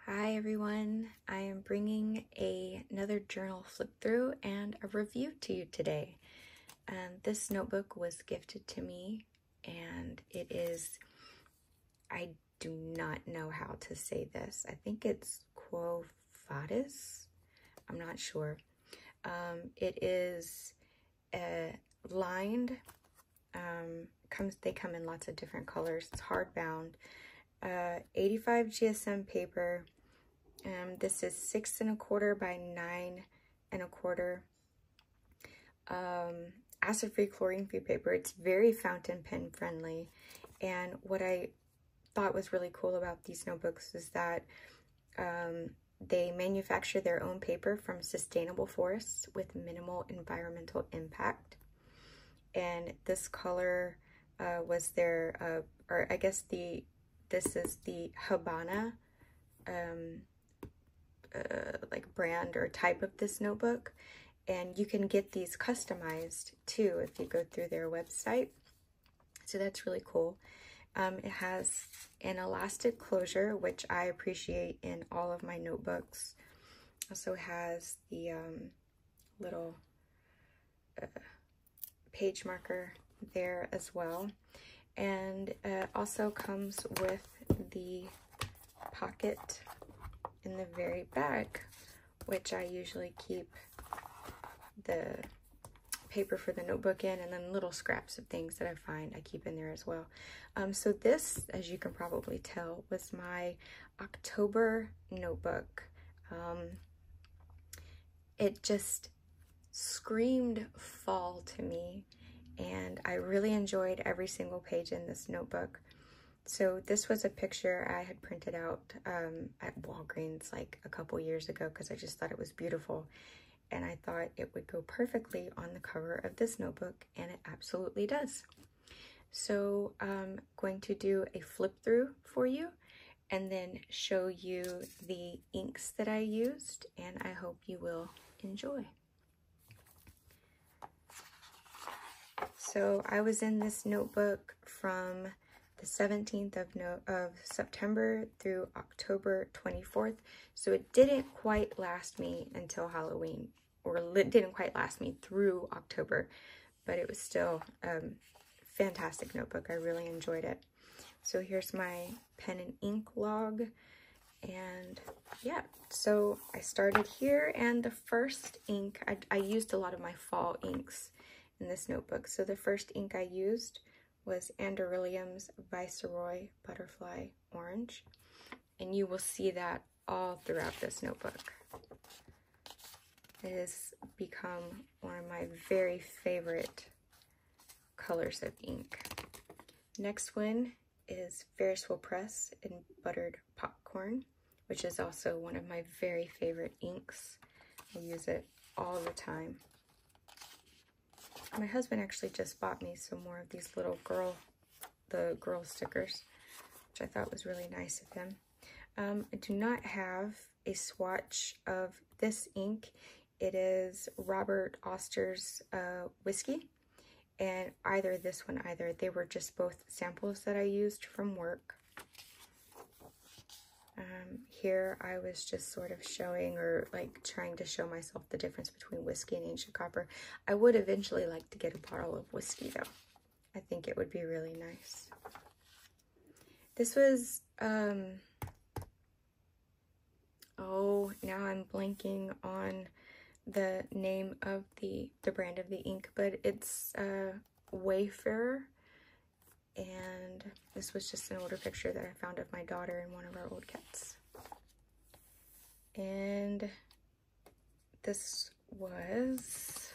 Hi everyone, I am bringing another journal flip through and a review to you today. This notebook was gifted to me and it is, I do not know how to say this. I think it's Quo Vardis. I'm not sure. It is lined. They come in lots of different colors. It's hardbound. 85 GSM paper. This is 6 1/4 by 9 1/4. Acid-free, chlorine-free paper. It's very fountain pen friendly. And what I thought was really cool about these notebooks is that they manufacture their own paper from sustainable forests with minimal environmental impact. And this color was their, or I guess this is the Habana like brand or type of this notebook, and you can get these customized too if you go through their website, so that's really cool. It has an elastic closure, which I appreciate in all of my notebooks. Also has the little page marker there as well, and also comes with the pocket in the very back, which I usually keep the paper for the notebook in, and then little scraps of things that I find I keep in there as well. So this, as you can probably tell, was my October notebook. It just screamed fall to me, and I really enjoyed every single page in this notebook. So this was a picture I had printed out at Walgreens like a couple years ago because I just thought it was beautiful, and I thought it would go perfectly on the cover of this notebook, and it absolutely does. So I'm going to do a flip through for you and then show you the inks that I used, and I hope you will enjoy. So I was in this notebook from the 17th of September through October 24th. So it didn't quite last me until Halloween, or it didn't quite last me through October, but it was still a fantastic notebook. I really enjoyed it. So here's my pen and ink log. And yeah, so I started here, and the first ink, I used a lot of my fall inks in this notebook. So the first ink I used was Williams Viceroy Butterfly Orange, and you will see that all throughout this notebook. It has become one of my very favorite colors of ink. Next one is Ferris Wheel Press in Buttered Popcorn, which is also one of my very favorite inks. I use it all the time. My husband actually just bought me some more of these little girl stickers, which I thought was really nice of him. I do not have a swatch of this ink. It is Robert Oster's Whiskey, and either this one, they were just both samples that I used from work. Here I was just sort of showing, or like trying to show myself the difference between whiskey and ancient copper. I would eventually like to get a bottle of whiskey though. I think it would be really nice. This was, oh, now I'm blanking on the name of the brand of the ink, but it's Wayfarer. And this was just an older picture that I found of my daughter and one of our old cats. And this was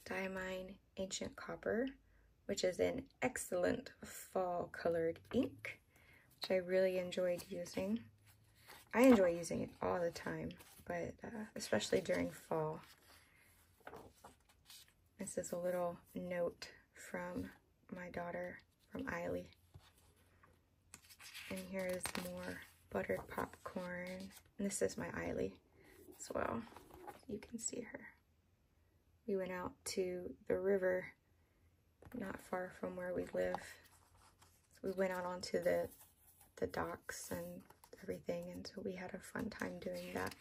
Diamine Ancient Copper, which is an excellent fall colored ink, which I really enjoyed using. I enjoy using it all the time, but especially during fall. This is a little note from my daughter, from Eiley. And here is more Buttered Popcorn. And this is my Eiley as well. You can see her. We went out to the river not far from where we live. So we went out onto the docks and everything, and so we had a fun time doing that.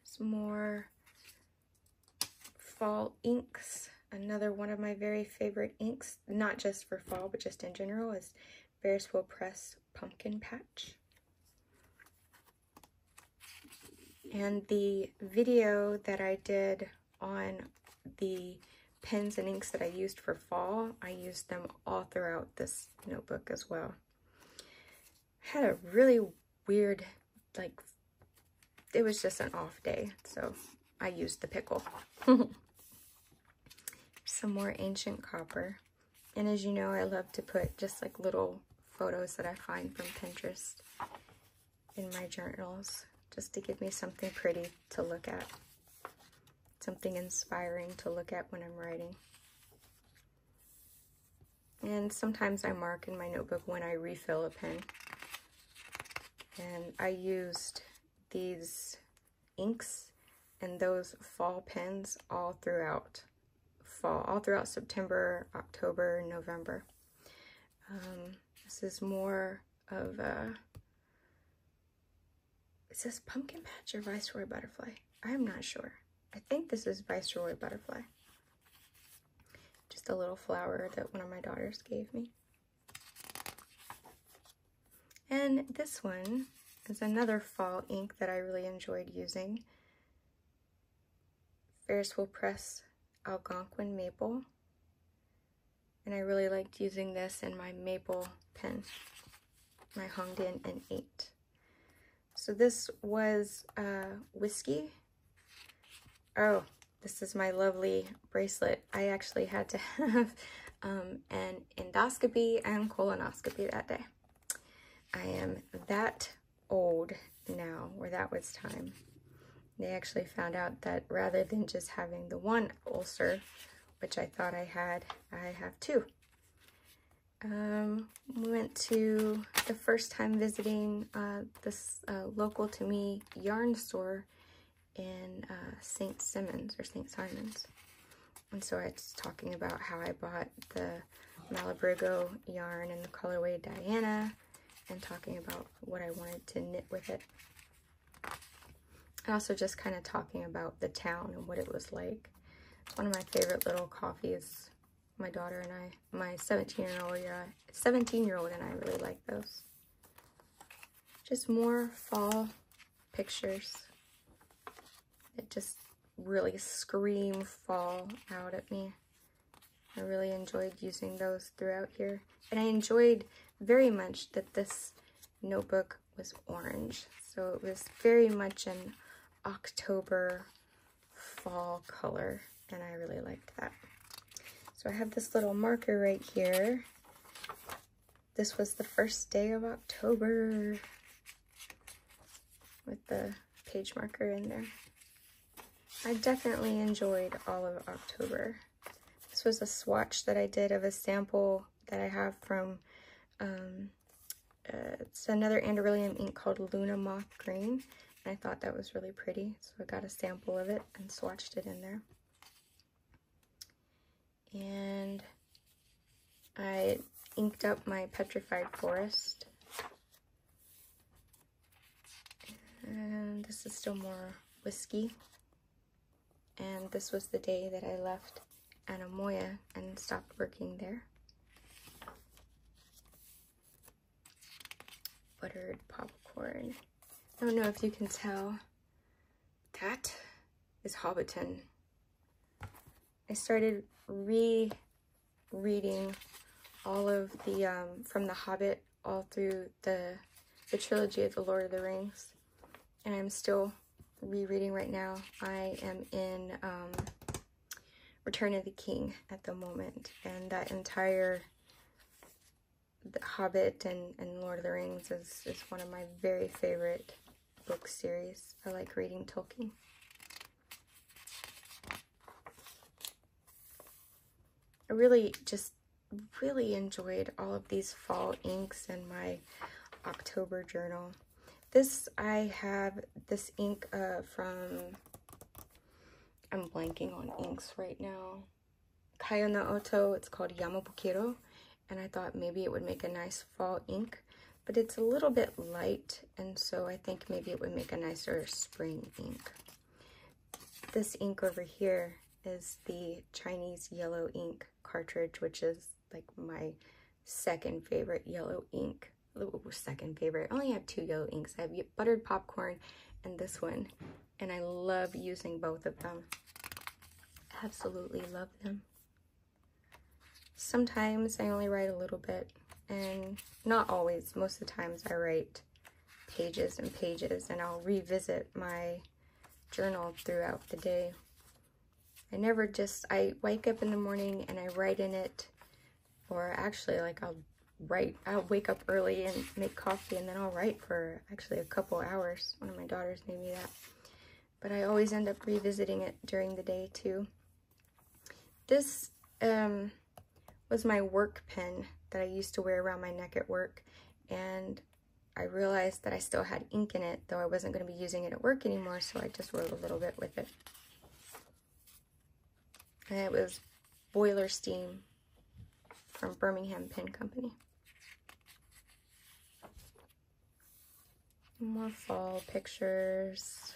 Some more fall inks. Another one of my very favorite inks, not just for fall, but just in general, is Ferris Wheel Press Pumpkin Patch. And the video that I did on the pens and inks that I used for fall, I used them all throughout this notebook as well. I had a really weird, like, it was just an off day, so I used the pickle. Some more ancient copper. And as you know, I love to put just like little photos that I find from Pinterest in my journals, just to give me something pretty to look at, something inspiring to look at when I'm writing. And sometimes I mark in my notebook when I refill a pen. And I used these inks and those fall pens all throughout fall, all throughout September, October, November. This is more of a, is this Pumpkin Patch or Viceroy Butterfly? I'm not sure. I think this is Viceroy Butterfly. Just a little flower that one of my daughters gave me. And this one is another fall ink that I really enjoyed using. Ferris Wheel Press Algonquin Maple. And I really liked using this in my maple pen, my Hongdian N8. So this was whiskey. Oh, this is my lovely bracelet. I actually had to have an endoscopy and colonoscopy that day. I am that old now, where that was time. They actually found out that rather than just having the one ulcer, which I thought I had, I have two. We went to the first time visiting this local to me yarn store in St. Simon's or St. Simon's. And so I was talking about how I bought the Malabrigo yarn in the colorway Diana, and talking about what I wanted to knit with it. And also just kind of talking about the town and what it was like. It's one of my favorite little coffees. My daughter and I, my 17-year-old and I really like those. Just more fall pictures that just really scream fall out at me. I really enjoyed using those throughout here. And I enjoyed very much that this notebook was orange. So it was very much an October fall color, and I really liked that. So I have this little marker right here. This was the first day of October with the page marker in there. I definitely enjoyed all of October. This was a swatch that I did of a sample that I have from, it's another Anderillium ink called Luna Moth Green. And I thought that was really pretty, so I got a sample of it and swatched it in there. And I inked up my Petrified Forest. And this is still more whiskey. And this was the day that I left Anamoya and stopped working there. Buttered popcorn. I don't know if you can tell, that is Hobbiton. I started rereading all of the, from The Hobbit all through the trilogy of The Lord of the Rings. And I'm still rereading right now. I am in Return of the King at the moment. And that entire The Hobbit and Lord of the Rings is one of my very favorite book series. I like reading Tolkien. I really enjoyed all of these fall inks in my October journal. This, I have this ink from, I'm blanking on inks right now, Kaya no Oto. It's called Yamabukiro, and I thought maybe it would make a nice fall ink, but it's a little bit light, and so I think maybe it would make a nicer spring ink. This ink over here is the Chinese yellow ink cartridge, which is like my second favorite yellow ink. Second favorite. I only have two yellow inks. I have buttered popcorn and this one, and I love using both of them. Absolutely love them. Sometimes I only write a little bit, and not always. Most of the times I write pages and pages, and I'll revisit my journal throughout the day. I wake up in the morning and I write in it, or actually like I'll wake up early and make coffee, and then I'll write for actually a couple hours. One of my daughters made me that. But I always end up revisiting it during the day too. This was my work pen that I used to wear around my neck at work, and I realized that I still had ink in it, though I wasn't going to be using it at work anymore, so I just wrote a little bit with it. And it was Boiler Steam from Birmingham Pen Company. More fall pictures.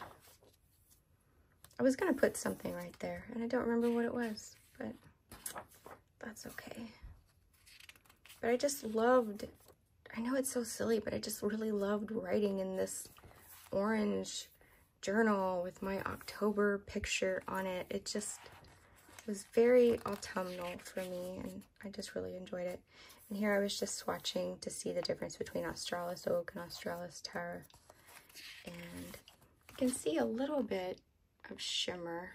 I was going to put something right there, and I don't remember what it was, but that's okay. But I just loved, I know it's so silly, but I just really loved writing in this orange journal with my October picture on it. It just was very autumnal for me, and I just really enjoyed it. And here I was just swatching to see the difference between Australis Oak and Australis Terra. And you can see a little bit of shimmer.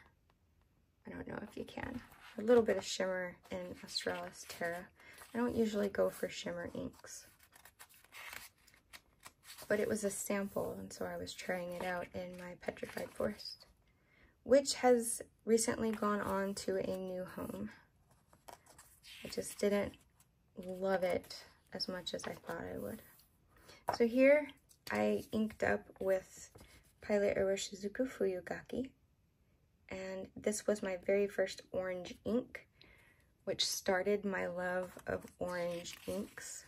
I don't know if you can. A little bit of shimmer in Australis Terra. I don't usually go for shimmer inks, but it was a sample, and so I was trying it out in my Petrified Forest, which has recently gone on to a new home. I just didn't love it as much as I thought I would. So here I inked up with Pilot Aero Shizuku Fuyugaki, and this was my very first orange ink, which started my love of orange inks.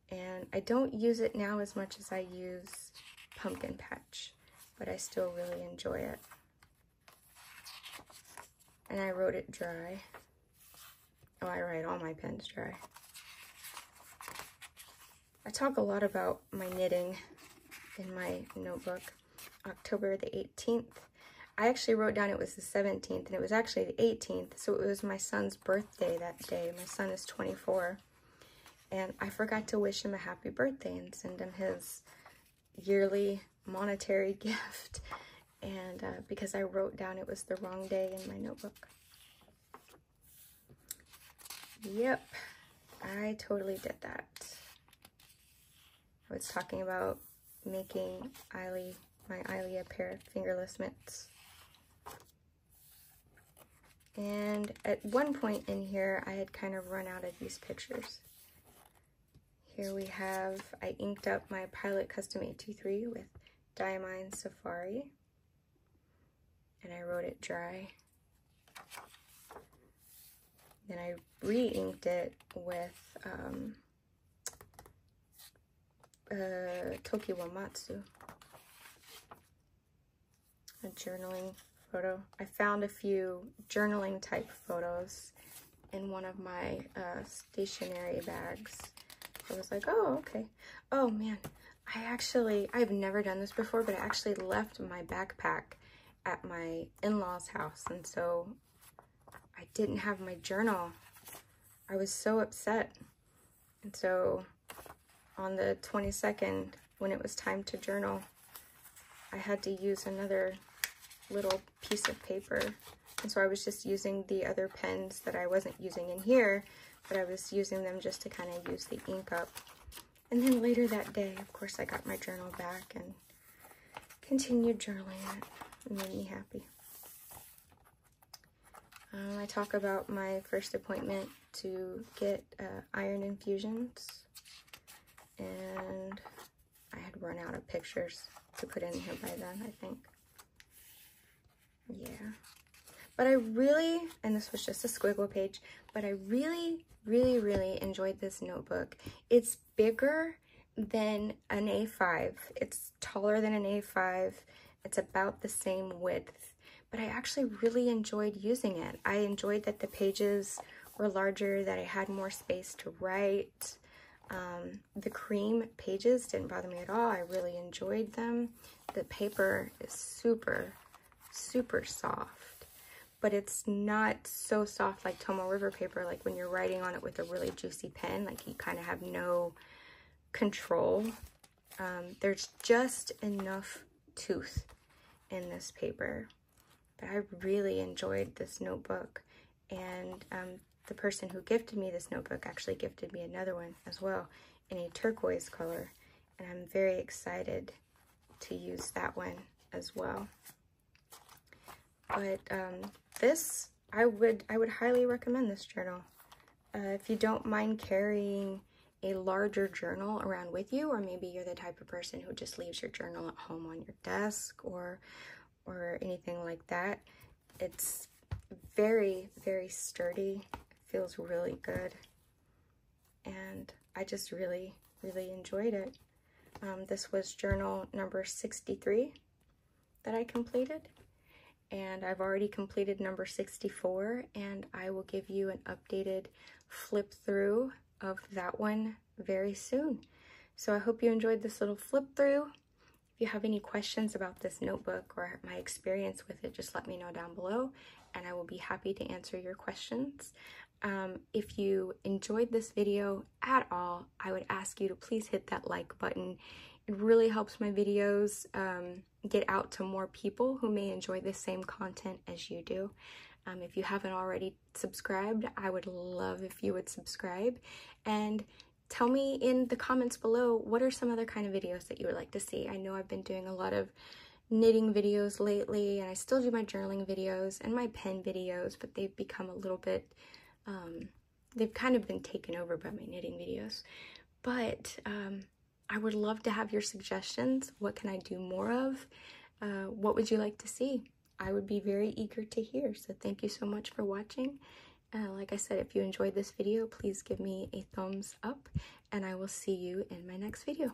And I don't use it now as much as I use Pumpkin Patch, but I still really enjoy it. And I wrote it dry. Oh, I write all my pens dry. I talk a lot about my knitting in my notebook. October the 18th. I actually wrote down it was the 17th, and it was actually the 18th, so it was my son's birthday that day. My son is 24, and I forgot to wish him a happy birthday and send him his yearly monetary gift, and because I wrote down it was the wrong day in my notebook. Yep, I totally did that. I was talking about making my Eiley a pair of fingerless mitts. And at one point in here, I had kind of run out of these pictures. Here we have, I inked up my Pilot Custom 823 with Diamine Safari, and I wrote it dry. Then I re-inked it with Tokiwa Matsu, a journaling photo. I found a few journaling type photos in one of my stationery bags. I was like, oh, okay. Oh man, I've never done this before, but I actually left my backpack at my in-laws' house, and so I didn't have my journal. I was so upset. And so on the 22nd, when it was time to journal, I had to use another little piece of paper. And so I was just using the other pens that I wasn't using in here, but I was using them just to kind of use the ink up. And then later that day, of course, I got my journal back and continued journaling it. It made me happy. I talk about my first appointment to get iron infusions, and I had run out of pictures to put in here by then, I think. Yeah. But I really, and this was just a squiggle page, but I really, really, really enjoyed this notebook. It's bigger than an A5. It's taller than an A5. It's about the same width, but I actually really enjoyed using it. I enjoyed that the pages were larger, that I had more space to write. The cream pages didn't bother me at all. I really enjoyed them. The paper is super, super soft, but it's not so soft like Tomoe River paper, like when you're writing on it with a really juicy pen, like you kind of have no control. There's just enough tooth in this paper, but I really enjoyed this notebook, and the person who gifted me this notebook actually gifted me another one as well in a turquoise color, and I'm very excited to use that one as well. But this, I would highly recommend this journal. If you don't mind carrying a larger journal around with you, or maybe you're the type of person who just leaves your journal at home on your desk or anything like that, it's very, very sturdy. Feels really good, and I just really, really enjoyed it. This was journal number 63 that I completed, and I've already completed number 64, and I will give you an updated flip through of that one very soon. So I hope you enjoyed this little flip through. If you have any questions about this notebook or my experience with it, just let me know down below, and I will be happy to answer your questions. If you enjoyed this video at all, I would ask you to please hit that like button. It really helps my videos get out to more people who may enjoy the same content as you do. If you haven't already subscribed, I would love if you would subscribe, and tell me in the comments below what are some other kind of videos that you would like to see. I know I've been doing a lot of knitting videos lately, and I still do my journaling videos and my pen videos, but they've become a little bit, they've kind of been taken over by my knitting videos. But I would love to have your suggestions. What can I do more of? What would you like to see? I would be very eager to hear. So thank you so much for watching. Like I said, if you enjoyed this video, please give me a thumbs up, and I will see you in my next video.